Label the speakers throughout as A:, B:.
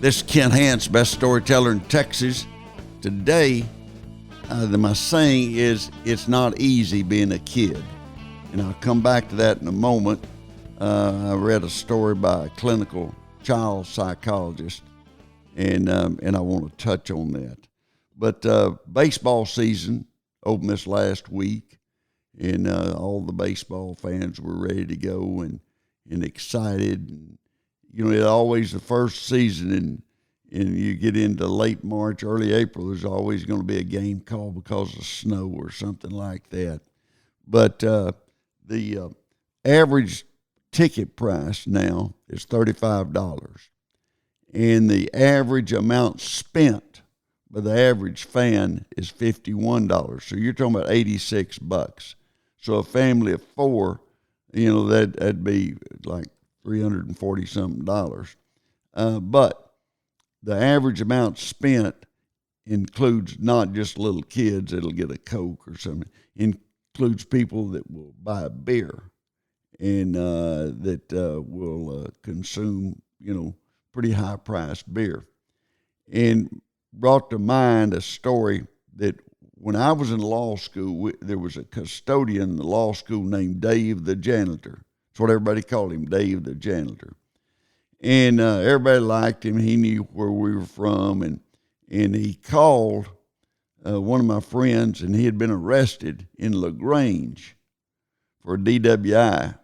A: This is Kent Hance, best storyteller in Texas. Today, my saying is, it's not easy being a kid. And I'll come back to that in a moment. I read a story by a clinical child psychologist, and I want to touch on that. But baseball season opened this last week, and all the baseball fans were ready to go and excited. And, you know, it's always the first season, and you get into late March, early April, there's always going to be a game called because of snow or something like that. But the average ticket price now is $35, and the average amount spent by the average fan is $51. So you're talking about $86. So a family of four, you know, that'd be like $340 something. But the average amount spent includes not just little kids that'll get a Coke or something. Includes people that will buy a beer and that will consume, you know, pretty high priced beer. And brought to mind a story that when I was in law school, there was a custodian in the law school named Dave the Janitor. That's what everybody called him, Dave the Janitor. And everybody liked him. He knew where we were from. And he called one of my friends, and he had been arrested in LaGrange for a DWI.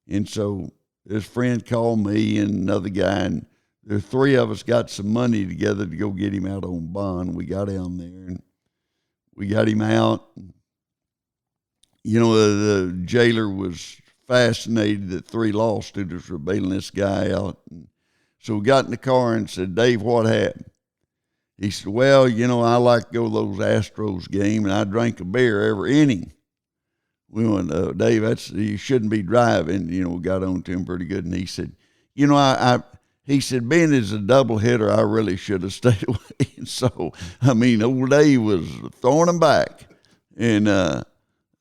A: And so this friend called me and another guy, and the three of us got some money together to go get him out on bond. We got down there, and we got him out. You know, the jailer was fascinated that three law students were bailing this guy out. And so we got in the car and said, "Dave, what happened?" He said, "Well, you know, I like to go to those Astros games, and I drank a beer every inning." We went, "Dave, you shouldn't be driving." You know, we got on to him pretty good. And he said, "You know, he said, being as a double hitter, I really should have stayed away." And so, I mean, old Dave was throwing him back. And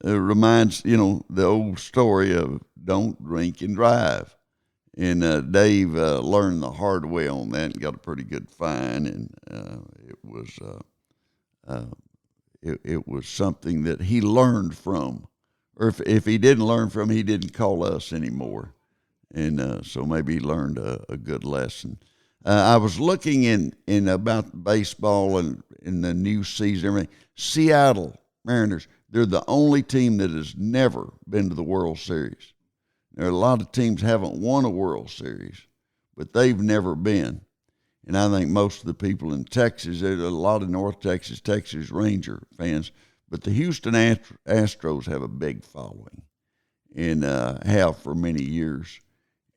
A: it reminds, you know, the old story of don't drink and drive. And Dave learned the hard way on that and got a pretty good fine. And it was something that he learned from. Or if he didn't learn from, he didn't call us anymore. And so maybe he learned a good lesson. I was looking in about baseball and in the new season, everything. Seattle Mariners, they're the only team that has never been to the World Series. There are a lot of teams haven't won a World Series, but they've never been. And I think most of the people in Texas, there's a lot of North Texas, Texas Ranger fans, but the Houston Astros have a big following and have for many years.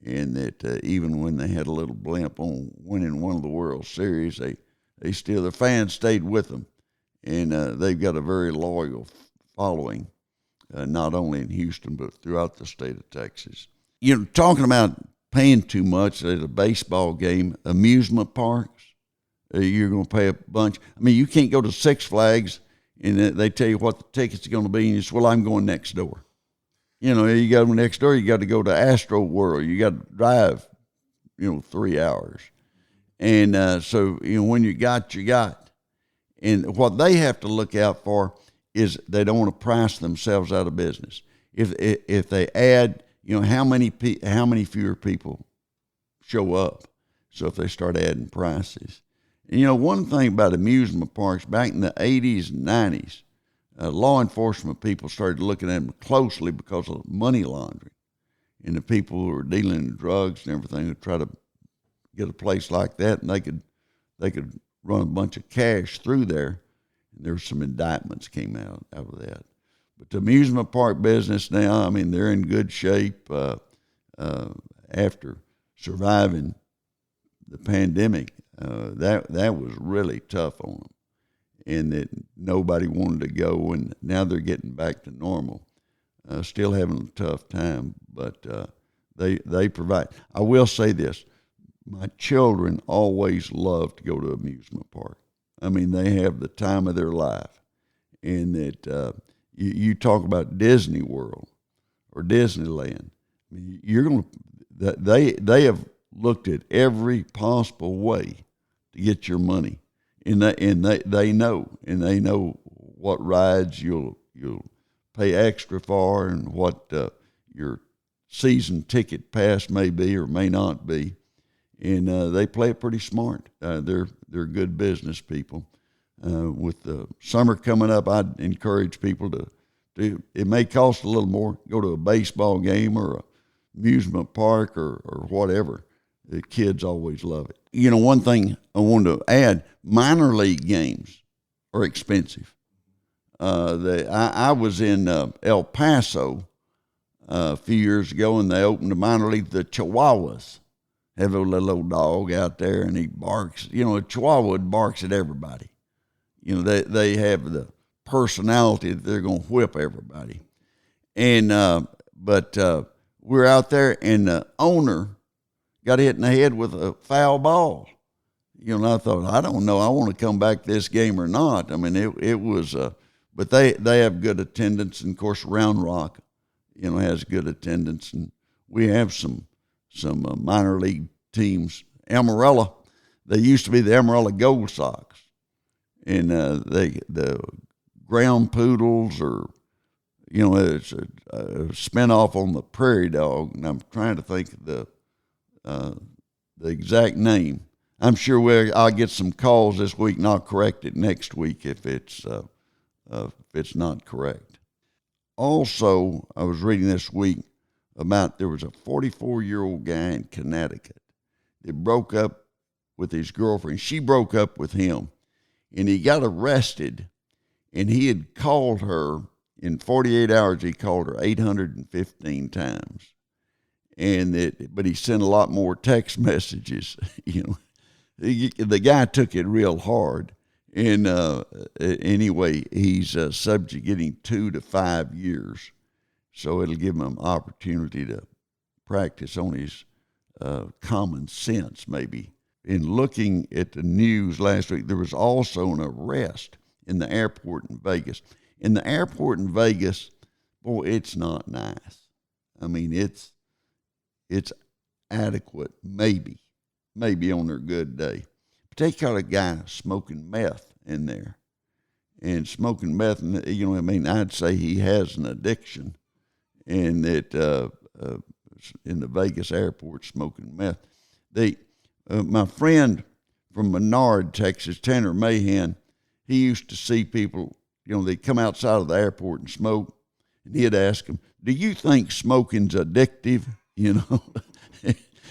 A: And that even when they had a little blimp on winning one of the World Series, they still, the fans stayed with them. And they've got a very loyal following, not only in Houston, but throughout the state of Texas. You know, talking about paying too much at a baseball game, amusement parks, you're going to pay a bunch. I mean, you can't go to Six Flags and they tell you what the tickets are going to be, and you say, "Well, I'm going next door." You know, you go next door, you got to go to Astro World. You got to drive, 3 hours. And so, when you got. And what they have to look out for is they don't want to price themselves out of business. If they add, how many fewer people show up. So if they start adding prices. And, one thing about amusement parks, back in the 80s and 90s, law enforcement people started looking at them closely because of money laundering. And the people who were dealing in drugs and everything would try to get a place like that, and they could run a bunch of cash through there. And there were some indictments came out of that. But the amusement park business now, I mean, they're in good shape after surviving the pandemic. That was really tough on them. And that nobody wanted to go, and now they're getting back to normal. Still having a tough time, but they provide. I will say this: my children always love to go to amusement park. I mean, they have the time of their life. And that you talk about Disney World or Disneyland. I mean, you're going to. They have looked at every possible way to get your money, and they know what rides you'll pay extra for, and what your season ticket pass may be or may not be, and they play it pretty smart. They're good business people. With the summer coming up, I'd encourage people to do. It may cost a little more. Go to a baseball game or a amusement park or whatever. The kids always love it. One thing I wanted to add: minor league games are expensive. I was in El Paso a few years ago, and they opened a minor league. The Chihuahuas have a little old dog out there, and he barks. A Chihuahua barks at everybody. They have the personality that they're going to whip everybody. And but we're out there, and the owner got hit in the head with a foul ball. And I thought, I don't know, I want to come back to this game or not. I mean, it was, but they have good attendance, and of course Round Rock, has good attendance, and we have some minor league teams. Amarillo, they used to be the Amarillo Gold Sox, and the Ground Poodles, or it's a spinoff on the Prairie Dog, and I'm trying to think of the exact name. I'm sure I'll get some calls this week, and I'll correct it next week if it's not correct. Also, I was reading this week about there was a 44-year-old guy in Connecticut that broke up with his girlfriend. She broke up with him, and he got arrested, and he had called her in 48 hours. He called her 815 times, but he sent a lot more text messages. The guy took it real hard, and anyway, he's subject to getting 2 to 5 years. So it'll give him an opportunity to practice on his common sense, maybe. In looking at the news last week, there was also an arrest in the airport in Vegas. In the airport in Vegas, boy, it's not nice. I mean, it's adequate, maybe on their good day. But they caught a guy smoking meth in there. And smoking meth, I'd say he has an addiction. And that in the Vegas airport, smoking meth. My friend from Menard, Texas, Tanner Mahan, he used to see people, they'd come outside of the airport and smoke, and he'd ask them, "Do you think smoking's addictive?" And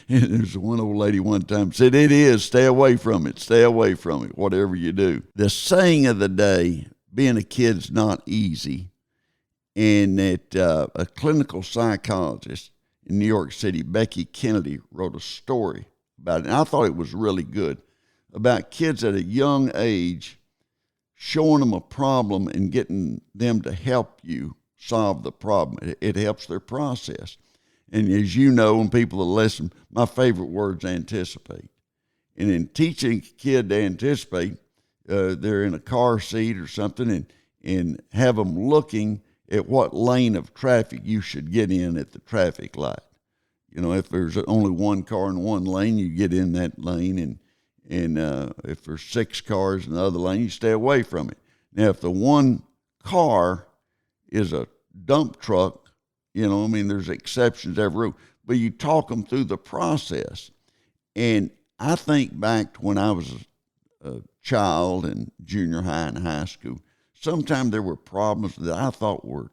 A: there's one old lady one time said, "It is. Stay away from it. Stay away from it, whatever you do." The saying of the day: being a kid's not easy. And that a clinical psychologist in New York City, Becky Kennedy, wrote a story about it. And I thought it was really good, about kids at a young age, showing them a problem and getting them to help you solve the problem. It helps their process. And as you know, and people that listen, my favorite word's anticipate. And in teaching a kid to anticipate, they're in a car seat or something, and have them looking at what lane of traffic you should get in at the traffic light. If there's only one car in one lane, you get in that lane, and if there's 6 cars in the other lane, you stay away from it. Now, if the one car is a dump truck, there's exceptions to every rule, but you talk them through the process. And I think back to when I was a child in junior high and high school, sometimes there were problems that I thought were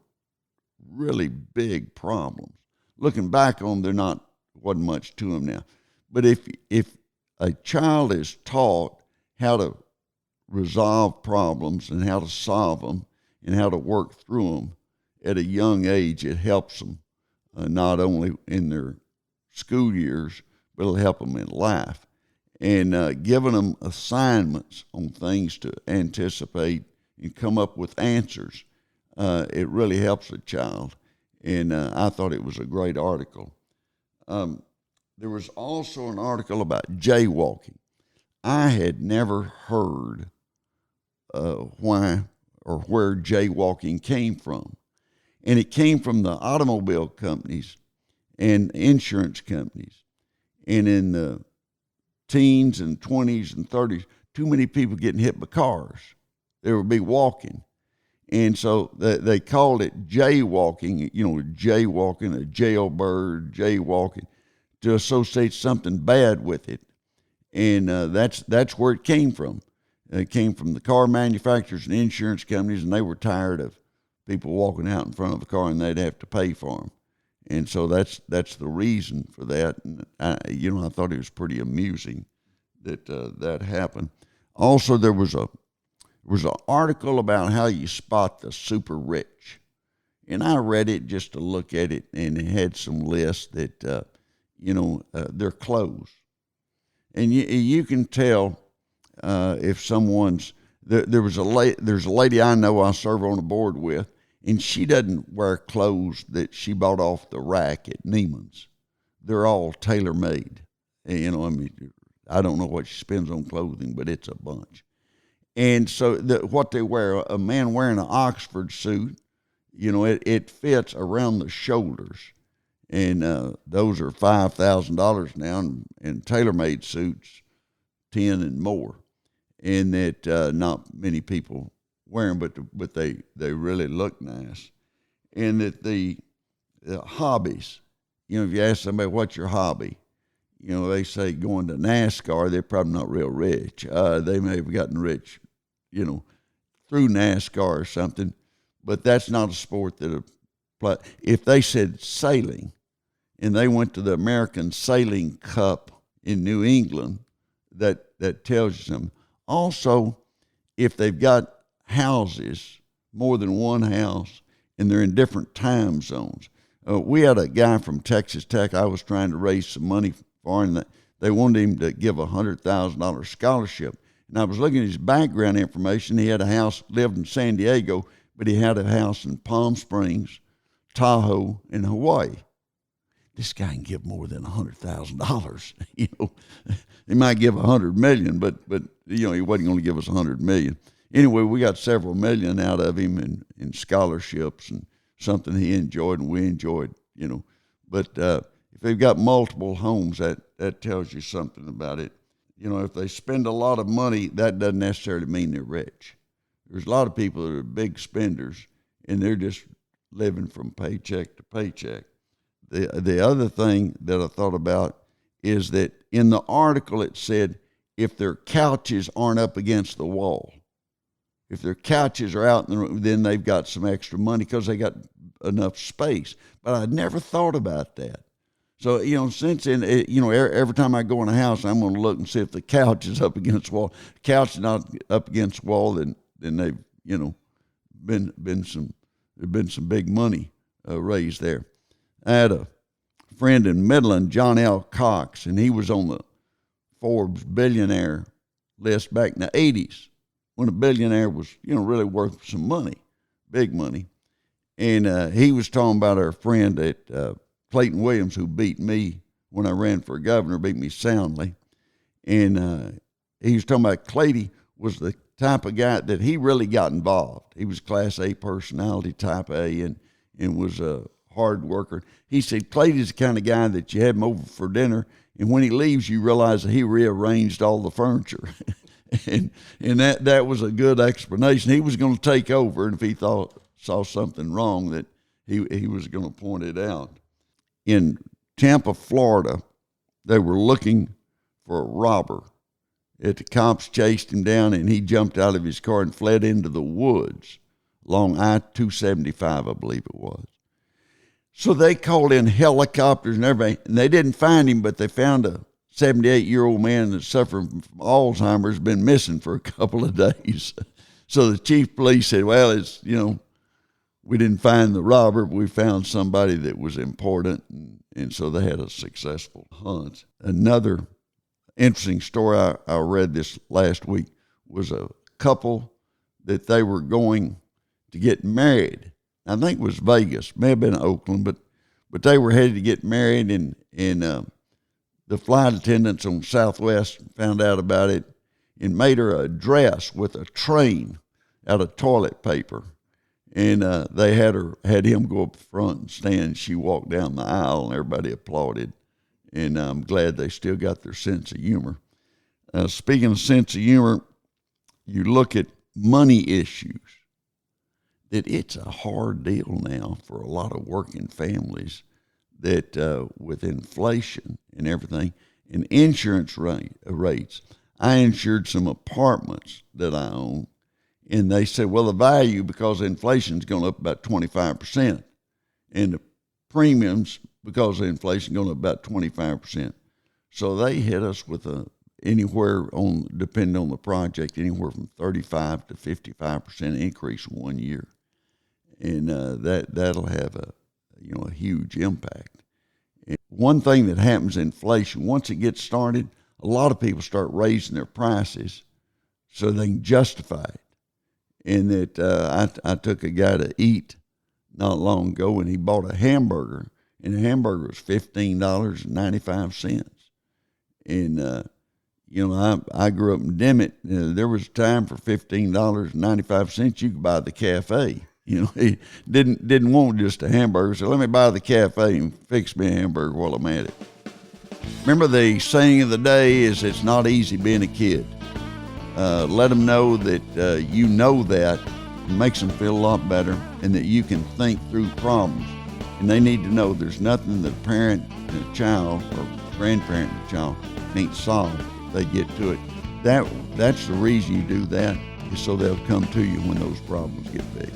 A: really big problems. Looking back on them, wasn't much to them now. But if a child is taught how to resolve problems and how to solve them and how to work through them at a young age, it helps them not only in their school years, but it'll help them in life. And giving them assignments on things to anticipate and come up with answers, it really helps a child. And I thought it was a great article. There was also an article about jaywalking. I had never heard why or where jaywalking came from. And it came from the automobile companies and insurance companies. And in the teens and 20s and 30s, too many people getting hit by cars. They would be walking. And so they called it jaywalking, jaywalking, a jailbird, jaywalking, to associate something bad with it. And that's where it came from. It came from the car manufacturers and insurance companies, and they were tired of people walking out in front of a car and they'd have to pay for them. And so that's the reason for that. And I thought it was pretty amusing that that happened. Also, there was an article about how you spot the super rich, and I read it just to look at it, and it had some lists that their clothes, and you can tell if someone's there's a lady I know I serve on a board with, and she doesn't wear clothes that she bought off the rack at Neiman's. They're all tailor-made. I don't know what she spends on clothing, but it's a bunch. And so what they wear, a man wearing an Oxford suit, it fits around the shoulders. And those are $5,000 now, and tailor-made suits, 10 and more. And that not many people wear them, but they really look nice. And that the hobbies, if you ask somebody, what's your hobby? They say going to NASCAR. They're probably not real rich. They may have gotten rich, through NASCAR or something, but that's not a sport that apply. If they said sailing, and they went to the American Sailing Cup in New England, that tells you something. Also, if they've got houses, more than one house, and they're in different time zones. We had a guy from Texas Tech I was trying to raise some money for, and they wanted him to give a $100,000 scholarship. And I was looking at his background information. He had a house, lived in San Diego, but he had a house in Palm Springs, Tahoe, and Hawaii. This guy can give more than $100,000. He might give $100 million, but he wasn't going to give us $100 million. Anyway, we got several million out of him in scholarships and something he enjoyed and we enjoyed. But if they've got multiple homes, that tells you something about it. If they spend a lot of money, that doesn't necessarily mean they're rich. There's a lot of people that are big spenders, and they're just living from paycheck to paycheck. The other thing that I thought about is that in the article it said if their couches aren't up against the wall, if their couches are out in the room, then they've got some extra money because they got enough space. But I never thought about that. So, since then, every time I go in a house, I'm going to look and see if the couch is up against the wall. The couch is not up against the wall, then they've, been some big money raised there. I had a friend in Midland, John L. Cox, and he was on the Forbes billionaire list back in the 80s when a billionaire was, really worth some money, big money. And he was talking about our friend at Clayton Williams, who beat me when I ran for governor, beat me soundly. And he was talking about Clayton was the type of guy that he really got involved. He was Class A personality, type A, and was a hard worker. He said Clayton's the kind of guy that you have him over for dinner, and when he leaves, you realize that he rearranged all the furniture. and that was a good explanation. He was going to take over, and if he saw something wrong, that he was going to point it out. In Tampa, Florida, they were looking for a robber. The cops chased him down, and he jumped out of his car and fled into the woods along I-275, I believe it was. So they called in helicopters and everything, and they didn't find him, but they found a 78-year-old man that's suffering from Alzheimer's, been missing for a couple of days. So the chief of police said, well, it's, we didn't find the robber, but we found somebody that was important, and so they had a successful hunt. Another interesting story I read this last week was a couple that they were going to get married. I think it was Vegas, may have been Oakland, but they were headed to get married, and the flight attendants on Southwest found out about it and made her a dress with a train out of toilet paper. And they had him go up front and stand. She walked down the aisle, and everybody applauded. and I'm glad they still got their sense of humor. Speaking of sense of humor, you look at money issues, that it's a hard deal now for a lot of working families that with inflation and everything and insurance rates. I insured some apartments that I own, and they said, well, the value, because inflation's going up about 25%, and the premiums, because of inflation, going up about 25%. So they hit us with anywhere on, depending on the project, anywhere from 35 to 55% increase in 1 year, and that'll have a huge impact. And one thing that happens in inflation, once it gets started, a lot of people start raising their prices so they can justify it. And that I took a guy to eat not long ago, and he bought a hamburger, and the hamburger was $15.95. And I grew up in Dimmitt. There was a time for $15.95 you could buy the cafe. He didn't want just a hamburger, so let me buy the cafe and fix me a hamburger while I'm at it. Remember, the saying of the day is, it's not easy being a kid. Let them know that you know that. It makes them feel a lot better, and that you can think through problems. And they need to know there's nothing that a parent and a child, or grandparent and a child, can't solve if they get to it. That's the reason you do that, is so they'll come to you when those problems get big.